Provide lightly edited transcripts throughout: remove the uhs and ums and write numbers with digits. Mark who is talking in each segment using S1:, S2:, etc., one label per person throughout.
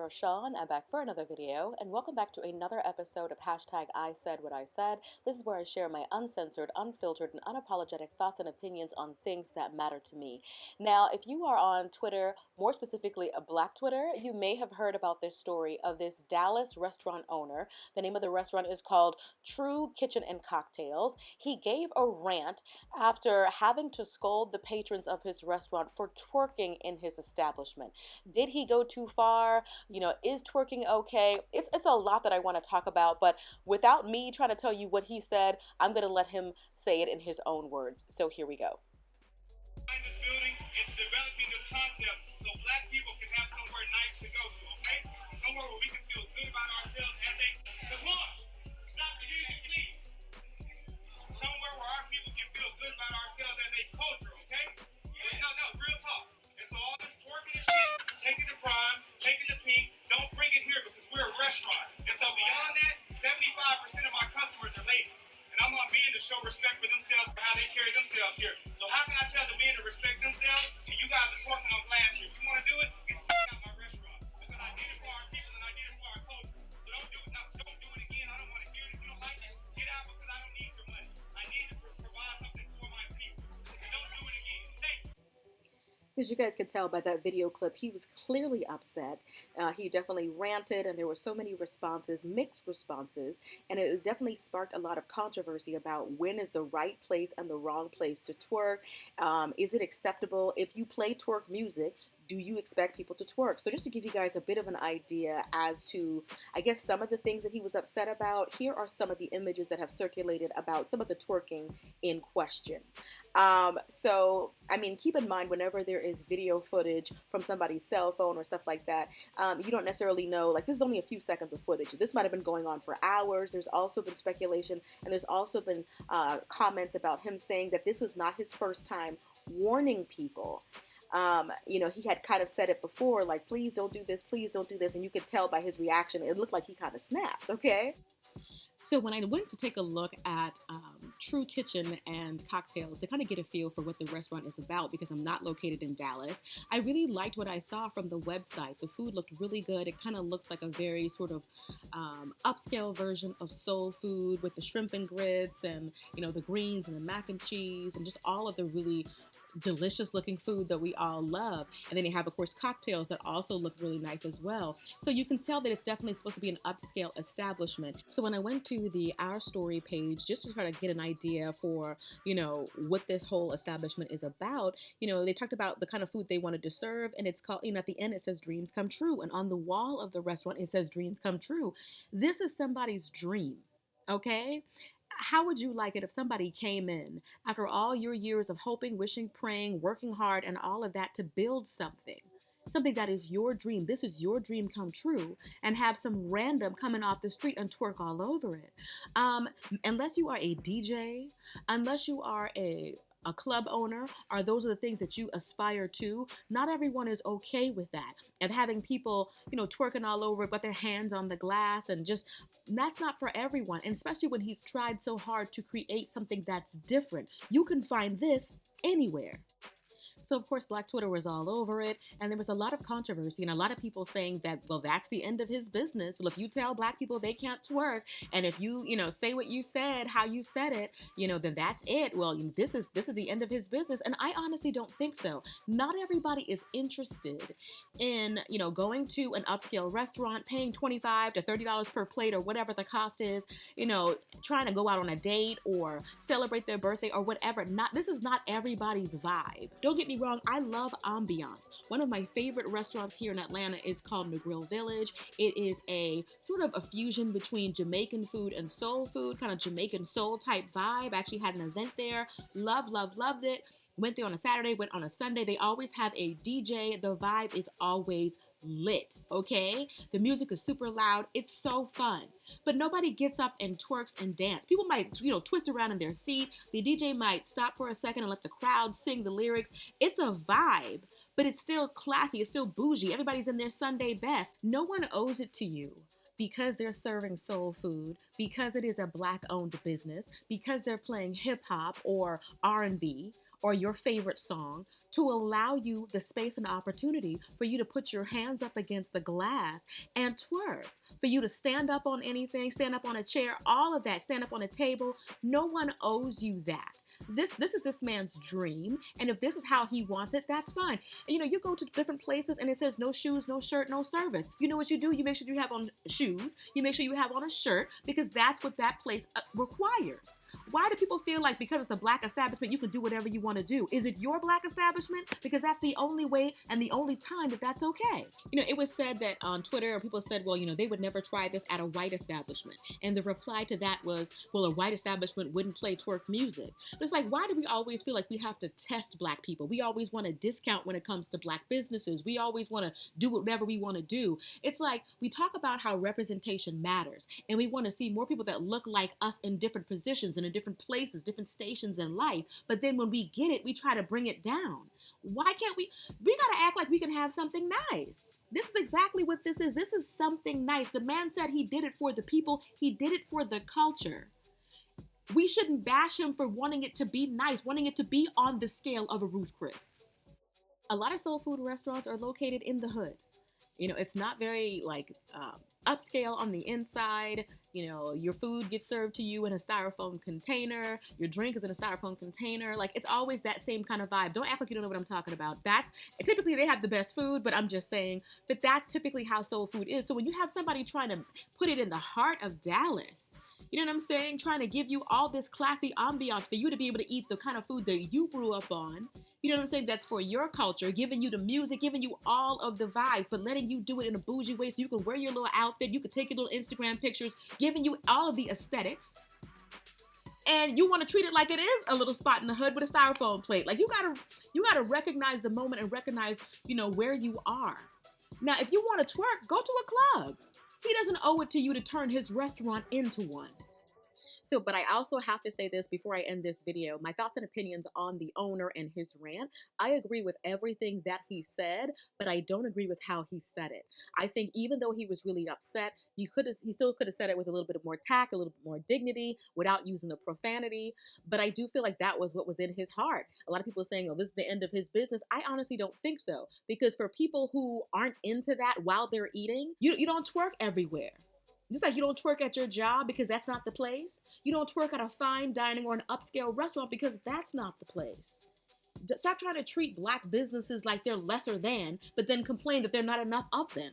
S1: Rashawn. I'm back for another video, and welcome back to another episode of hashtag I Said What I Said. This is where I share my uncensored, unfiltered, and unapologetic thoughts and opinions on things that matter to me. Now, if you are on Twitter, more specifically a Black Twitter, you may have heard about this story of this Dallas restaurant owner. The name of the restaurant is called True Kitchen and Kocktails. He gave a rant after having to scold the patrons of his restaurant for twerking in his establishment. Did he go too far? Is twerking okay? It's a lot that I want to talk about, but without me trying to tell you what he said, I'm going to let him say it in his own words. So here we go.
S2: In this building, it's developing this concept so Black people can have somewhere nice to go to, okay? Somewhere where we can feel good about ourselves as a, come on, stop the music, please. Somewhere where our people can feel good about ourselves as a culture, okay? No, real talk. And so all this twerking and shit, take it to prime, take it to pink, don't bring it here because we're a restaurant. And so beyond that, 75% of my customers are ladies. And I'm on men to show respect for themselves for how they carry themselves here. So how can I tell the men to respect themselves and you guys are twerking on glass here? If you want to do it, get the fuck out my restaurant. Because I did it for our people and I did it for our culture. So don't do it. No, don't do it again. I don't want to hear it. If you don't like it, get out because I don't need your money. I need to provide something for my people. And don't do it again. Thank you.
S1: So as you guys could tell by that video clip, he was clearly upset. He definitely ranted, and there were so many responses, mixed responses, and it definitely sparked a lot of controversy about when is the right place and the wrong place to twerk. Is it acceptable if you play twerk music? Do you expect people to twerk? So just to give you guys a bit of an idea as to, I guess, some of the things that he was upset about, here are some of the images that have circulated about some of the twerking in question. Keep in mind whenever there is video footage from somebody's cell phone or stuff like that, you don't necessarily know, like this is only a few seconds of footage. This might have been going on for hours. There's also been speculation and there's also been comments about him saying that this was not his first time warning people. He had kind of said it before, like, please don't do this, and you could tell by his reaction, it looked like he kind of snapped, okay?
S3: So when I went to take a look at True Kitchen and Kocktails to kind of get a feel for what the restaurant is about, because I'm not located in Dallas, I really liked what I saw from the website. The food looked really good. It kind of looks like a very sort of upscale version of soul food with the shrimp and grits and, the greens and the mac and cheese and just all of the really delicious looking food that we all love. And then they have, of course, cocktails that also look really nice as well. So you can tell that it's definitely supposed to be an upscale establishment. So when I went to the Our Story page just to try to get an idea for, what this whole establishment is about, they talked about the kind of food they wanted to serve, and it's called, at the end it says dreams come true. And on the wall of the restaurant it says dreams come true. This is somebody's dream, okay? How would you like it if somebody came in after all your years of hoping, wishing, praying, working hard, and all of that to build something that is your dream? This is your dream come true, and have some random coming off the street and twerk all over it. Unless you are a DJ, unless you are a club owner, or those are the things that you aspire to, not everyone is okay with that. And having people, twerking all over it, but their hands on the glass, and just, that's not for everyone. And especially when he's tried so hard to create something that's different. You can find this anywhere. So, of course, Black Twitter was all over it, and there was a lot of controversy and a lot of people saying that, well, that's the end of his business. Well, if you tell Black people they can't twerk, and if you, say what you said, how you said it, then that's it. Well, this is the end of his business, and I honestly don't think so. Not everybody is interested in, going to an upscale restaurant, paying $25 to $30 per plate or whatever the cost is, trying to go out on a date or celebrate their birthday or whatever. This is not everybody's vibe. Don't get me wrong, I love ambiance. One of my favorite restaurants here in Atlanta is called McGrill Village. It is a sort of a fusion between Jamaican food and soul food, kind of Jamaican soul type vibe. I actually had an event there. Loved it. Went there on a Saturday, went on a Sunday. They always have a DJ. The vibe is always lit, okay? The music is super loud. It's so fun. But nobody gets up and twerks and dance. People might, twist around in their seat. The DJ might stop for a second and let the crowd sing the lyrics. It's a vibe, but it's still classy. It's still bougie. Everybody's in their Sunday best. No one owes it to you because they're serving soul food, because it is a Black-owned business, because they're playing hip-hop or R&B, or your favorite song to allow you the space and opportunity for you to put your hands up against the glass and twerk, for you to stand up on anything, stand up on a chair, all of that, stand up on a table. No one owes you that. This is this man's dream, and if this is how he wants it, that's fine. And, you know, you go to different places and it says no shoes, no shirt, no service. You know what you do? You make sure you have on shoes. You make sure you have on a shirt, because that's what that place requires. Why do people feel like because it's a black establishment you can do whatever you want to do? Is it your black establishment? Because that's the only way and the only time that that's okay. You know, it was said that on Twitter, people said, well, you know, they would never try this at a white establishment. And the reply to that was, well, a white establishment wouldn't play twerk music. But it's like, why do we always feel like we have to test black people? We always want to discount when it comes to black businesses. We always want to do whatever we want to do. It's like we talk about how representation matters, and we want to see more people that look like us in different positions and in different places, different stations in life. But then when we get it, we try to bring it down. Why can't we? We got to act like we can have something nice. This is exactly what this is. This is something nice. The man said he did it for the people. He did it for the culture. We shouldn't bash him for wanting it to be nice, wanting it to be on the scale of a Ruth Chris. A lot of soul food restaurants are located in the hood. You know, it's not very upscale on the inside. You know, your food gets served to you in a styrofoam container. Your drink is in a styrofoam container. Like, it's always that same kind of vibe. Don't act like you don't know what I'm talking about. That's typically, they have the best food, but I'm just saying that that's typically how soul food is. So when you have somebody trying to put it in the heart of Dallas, you know what I'm saying? Trying to give you all this classy ambiance for you to be able to eat the kind of food that you grew up on. You know what I'm saying? That's for your culture, giving you the music, giving you all of the vibes, but letting you do it in a bougie way so you can wear your little outfit, you can take your little Instagram pictures, giving you all of the aesthetics. And you want to treat it like it is a little spot in the hood with a styrofoam plate. Like, you gotta recognize the moment and recognize, you know, where you are. Now, if you want to twerk, go to a club. He doesn't owe it to you to turn his restaurant into one. So, but I also have to say this before I end this video, my thoughts and opinions on the owner and his rant. I agree with everything that he said, but I don't agree with how he said it. I think even though he was really upset, he still could have said it with a little bit more tact, a little bit more dignity, without using the profanity. But I do feel like that was what was in his heart. A lot of people are saying, oh, this is the end of his business. I honestly don't think so. Because for people who aren't into that while they're eating, you don't twerk everywhere. Just like you don't twerk at your job because that's not the place. You don't twerk at a fine dining or an upscale restaurant because that's not the place. Stop trying to treat black businesses like they're lesser than, but then complain that there are not enough of them.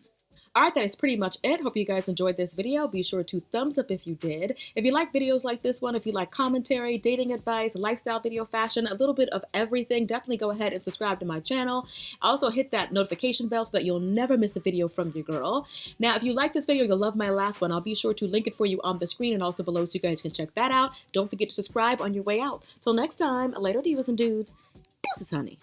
S3: All right, that is pretty much it. Hope you guys enjoyed this video. Be sure to thumbs up if you did. If you like videos like this one, if you like commentary, dating advice, lifestyle video, fashion, a little bit of everything, definitely go ahead and subscribe to my channel. Also hit that notification bell so that you'll never miss a video from your girl. Now, if you like this video, you'll love my last one. I'll be sure to link it for you on the screen and also below so you guys can check that out. Don't forget to subscribe on your way out. Till next time, later divas and dudes. Deuces, honey.